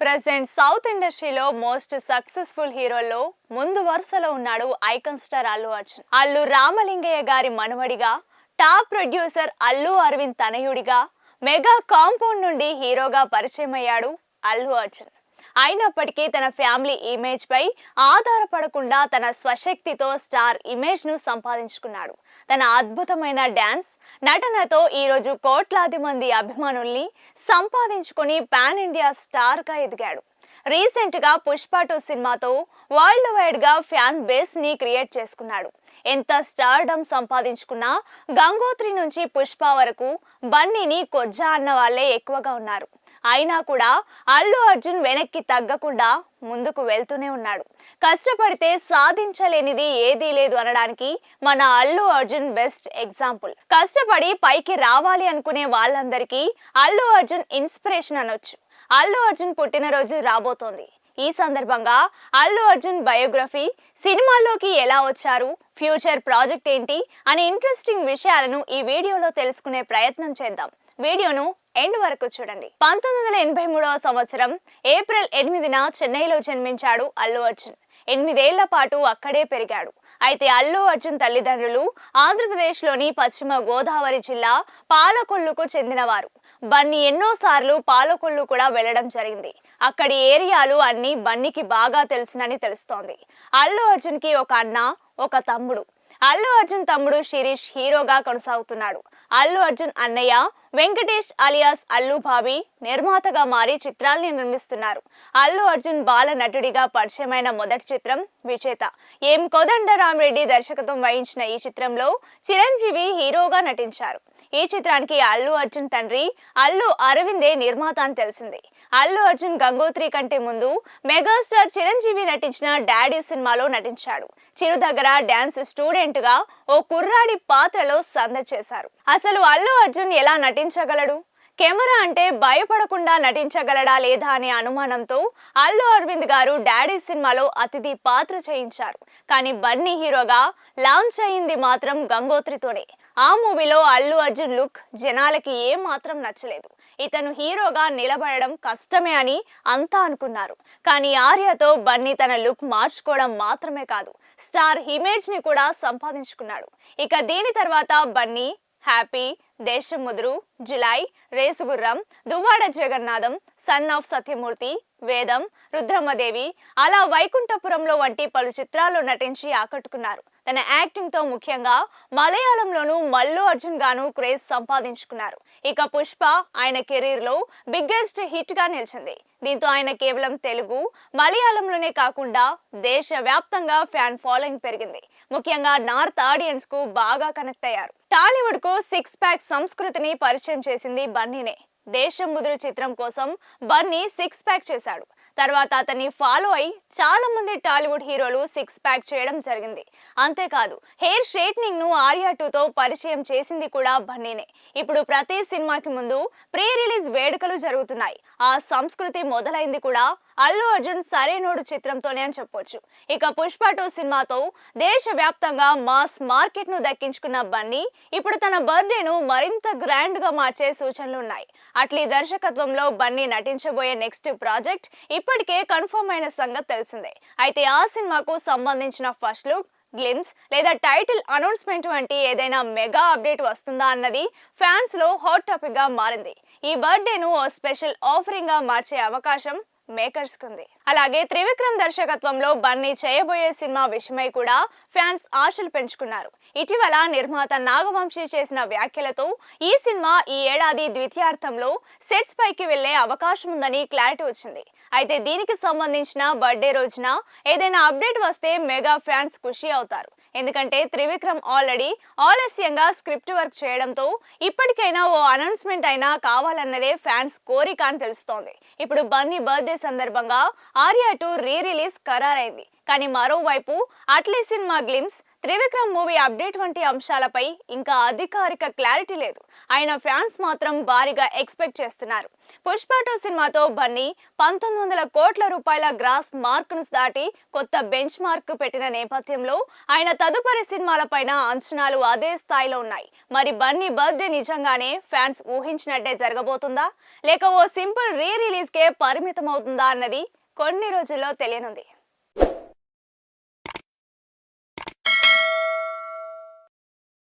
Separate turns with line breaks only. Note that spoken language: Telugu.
ప్రెజెంట్ సౌత్ ఇండస్ట్రీలో మోస్ట్ సక్సెస్ఫుల్ హీరోల్లో ముందు వరుసలో ఉన్నాడు ఐకాన్ స్టార్ అల్లు అర్జున్. అల్లు రామలింగయ్య గారి మనవడిగా, టాప్ ప్రొడ్యూసర్ అల్లు అరవింద్ తనయుడిగా, మెగా కాంపౌండ్ నుండి హీరోగా పరిచయం అయ్యాడు అల్లు అర్జున్. అయినప్పటికీ తన ఫ్యామిలీ ఇమేజ్ పై ఆధారపడకుండా తన స్వశక్తితో స్టార్ ఇమేజ్ ను సంపాదించుకున్నాడు. తన అద్భుతమైన డాన్స్, నటనతో ఈరోజు కోట్లాది మంది అభిమానుల్ని సంపాదించుకొని పాన్ ఇండియా స్టార్ గా ఎదిగాడు. రీసెంట్ గా పుష్ప 2 సినిమాతో వరల్డ్ వైడ్ గా ఫ్యాన్ బేస్ ని క్రియేట్ చేసుకున్నాడు. ఎంత స్టార్డమ్ సంపాదించుకున్నా గంగోత్రి నుంచి పుష్ప వరకు బన్నీని కొజ్జా అన్న వాళ్ళే ఎక్కువగా ఉన్నారు. అయినా కూడా అల్లు అర్జున్ వెనక్కి తగ్గకుండా ముందుకు వెళ్తూనే ఉన్నాడు. కష్టపడితే సాధించలేనిది ఏదీ లేదు అనడానికి మన అల్లు అర్జున్ బెస్ట్ ఎగ్జాంపుల్. కష్టపడి పైకి రావాలి అనుకునే వాళ్ళందరికీ అల్లు అర్జున్ ఇన్స్పిరేషన్ అనొచ్చు. అల్లు అర్జున్ పుట్టినరోజు రాబోతోంది. ఈ సందర్భంగా అల్లు అర్జున్ బయోగ్రఫీ, సినిమాల్లోకి ఎలా వచ్చారు, ఫ్యూచర్ ప్రాజెక్ట్ ఏంటి అనే ఇంట్రెస్టింగ్ విషయాలను ఈ వీడియోలో తెలుసుకునే ప్రయత్నం చేద్దాం. వీడియోను ఎండ్ వరకు చూడండి. 1983వ సంవత్సరం ఏప్రిల్ 8న చెన్నైలో జన్మించాడు అల్లు అర్జున్. 8 ఏళ్ల పాటు అక్కడే పెరిగాడు. అయితే అల్లు అర్జున్ తల్లిదండ్రులు ఆంధ్రప్రదేశ్లోని పశ్చిమ గోదావరి జిల్లా పాలకొల్లుకు చెందినవారు. బన్నీ ఎన్నోసార్లు పాలకొల్లు కూడా వెళ్లడం జరిగింది. అక్కడి ఏరియాలు అన్ని బన్నీకి బాగా తెలుసునని తెలుస్తోంది. అల్లు అర్జున్ కి ఒక అన్న, ఒక తమ్ముడు. అల్లు అర్జున్ తమ్ముడు శిరీష్ హీరోగా కొనసాగుతున్నాడు. అల్లు అర్జున్ అన్నయ్య వెంకటేష్ అలియాస్ అల్లు బాబీ నిర్మాతగా మారి చిత్రాల్ని నిర్మిస్తున్నారు. అల్లు అర్జున్ బాల నటుడిగా పరిచయమైన మొదటి చిత్రం విజేత. ఎం కోదండరామిరెడ్డి దర్శకత్వం వహించిన ఈ చిత్రంలో చిరంజీవి హీరోగా నటించారు. ఈ చిత్రానికి అల్లు అర్జున్ తండ్రి అల్లు అరవిందే నిర్మాత అని తెలిసింది. అల్లు అర్జున్ గంగోత్రి కంటే ముందు మెగాస్టార్ చిరంజీవి నటించిన డాడీ సినిమాలో నటించాడు. చిరు దగ్గర డాన్స్ స్టూడెంట్ గా ఓ కుర్రాడి పాత్రలో సందడి చేశారు. అసలు అల్లు అర్జున్ ఎలా నటించగలడు? కెమెరా అంటే భయపడకుండా నటించగలడా లేదా అనే అనుమానంతో అల్లు అరవింద్ గారు డాడీ సినిమాలో అతిథి పాత్ర చేయించారు. కానీ బన్నీ హీరోగా లాంచ్ అయింది మాత్రం గంగోత్రితోనే. ఆ మూవీలో అల్లు అర్జున్ లుక్ జనాలకి ఏ మాత్రం నచ్చలేదు. ఇతను హీరోగా నిలబడడం కష్టమే అని అంతా అనుకున్నారు. కానీ ఆర్యతో బన్నీ తన లుక్ మార్చుకోవడం మాత్రమే కాదు, స్టార్ ఇమేజ్ ని కూడా సంపాదించుకున్నాడు. ఇక దీని తర్వాత Bunny happy, Desamuduru, July, Race Gurram, Duvvada Jagannadham, son of Satyamurthy, Vedam, Rudhramadevi, అలా వైకుంఠపురంలో వంటి పలు చిత్రాల్లో నటించి ఆకట్టుకున్నారు. తన యాక్టింగ్ తో ముఖ్యంగా మలయాళంలోనూ మల్లు అర్జున్ గాను క్రేజ్ సంపాదించుకున్నారు. ఇక పుష్ప ఆయన కెరీర్ లో బిగ్గెస్ట్ హిట్ గా నిలిచింది. దీంతో ఆయన కేవలం తెలుగు, మలయాళంలోనే కాకుండా దేశవ్యాప్తంగా ఫ్యాన్ ఫాలోయింగ్ పెరిగింది. ముఖ్యంగా నార్త్ ఆడియన్స్ కు బాగా కనెక్ట్ అయ్యారు. టాలీవుడ్ కు 6 ప్యాక్ సంస్కృతిని పరిచయం చేసింది బన్నీనే. దేశం ముదురు చిత్రం కోసం బన్నీ 6 ప్యాక్ చేశాడు. తర్వాత అతన్ని ఫాలో అయి చాలా మంది టాలీవుడ్ హీరోలు 6 ప్యాక్ చేయడం జరిగింది. అంతేకాదు హెయిర్ స్ట్రైట్నింగ్ ను ఆర్యా 2తో పరిచయం చేసింది కూడా బన్నీనే. ఇప్పుడు ప్రతి సినిమాకి ముందు ప్రీ రిలీజ్ వేడుకలు జరుగుతున్నాయి. ఆ సంస్కృతి మొదలైంది కూడా అల్లు అర్జున్ సరైనోడు చిత్రంతోనే అని చెప్పొచ్చు. ఇక పుష్ప 2 సినిమాతో దేశవ్యాప్తంగా మాస్ మార్కెట్ ను దక్కించుకున్న బన్నీ ఇప్పుడు తన బర్త్డేను మరింత గ్రాండ్ గా మార్చే సూచనలు ఉన్నాయి. అట్లీ దర్శకత్వంలో బన్నీ నటించబోయే నెక్స్ట్ ప్రాజెక్ట్ ఇప్పటికే కన్ఫర్మ్ అయిన సంగతి తెలిసిందే. అయితే ఆ సినిమాకు సంబంధించిన ఫస్ట్ లుక్, గ్లిమ్స్ లేదా టైటిల్ అనౌన్స్మెంట్ వంటి ఏదైనా మెగా అప్డేట్ వస్తుందా అన్నది ఫ్యాన్స్ లో హాట్ టాపిక్ గా మారింది. ఈ బర్త్డేను ఓ స్పెషల్ ఆఫరింగ్ గా మార్చే అవకాశం మేకర్స్ కుంది. అలాగే త్రివిక్రమ్ దర్శకత్వంలో బన్నీ చేయబోయే సినిమా విషయమై కూడా ఫ్యాన్స్ ఆశలు పెంచుకున్నారు. ఇటీవల నిర్మాత నాగవంశీ చేసిన వ్యాఖ్యలతో ఈ సినిమా ఈ ఏడాది ద్వితీయార్థంలో సెట్స్ పైకి వెళ్లే అవకాశం ఉందని క్లారిటీ వచ్చింది. అయితే దీనికి సంబంధించిన బర్త్డే రోజున ఏదైనా అప్డేట్ వస్తే మెగా ఫ్యాన్స్ ఖుషి అవుతారు. ఎందుకంటే త్రివిక్రమ్ ఆల్రెడీ ఆలస్యంగా స్క్రిప్ట్ వర్క్ చేయడంతో ఇప్పటికైనా ఓ అనౌన్స్మెంట్ అయినా కావాలన్నదే ఫ్యాన్స్ కోరిక అని తెలుస్తోంది. ఇప్పుడు బన్నీ బర్త్డే సందర్భంగా ఆర్యా 2 రీ రిలీజ్ ఖరారైంది. కానీ మరోవైపు Atlee cinema glimpse, Trivikram movie update వంటి అంశాలపై ఇంకా అధికారిక క్లారిటీ లేదు. ఆయన ఫ్యాన్స్ మాత్రం భారీగా ఎక్స్పెక్ట్ చేస్తున్నారు. పుష్ప 2 సినిమాతో బన్నీ 1900 కోట్ల రూపాయల గ్రాస్ మార్కును దాటి కొత్త బెంచ్ మార్క్ పెట్టిన నేపథ్యంలో ఆయన తదుపరి సినిమాలపైన అంచనాలు అదే స్థాయిలో ఉన్నాయి. మరి బన్నీ బర్త్డే నిజంగానే ఫ్యాన్స్ ఊహించినట్టే జరగబోతుందా, లేక ఓ సింపుల్ రీ రిలీజ్ కే పరిమితం అవుతుందా అన్నది కొన్ని రోజుల్లో తెలియనుంది.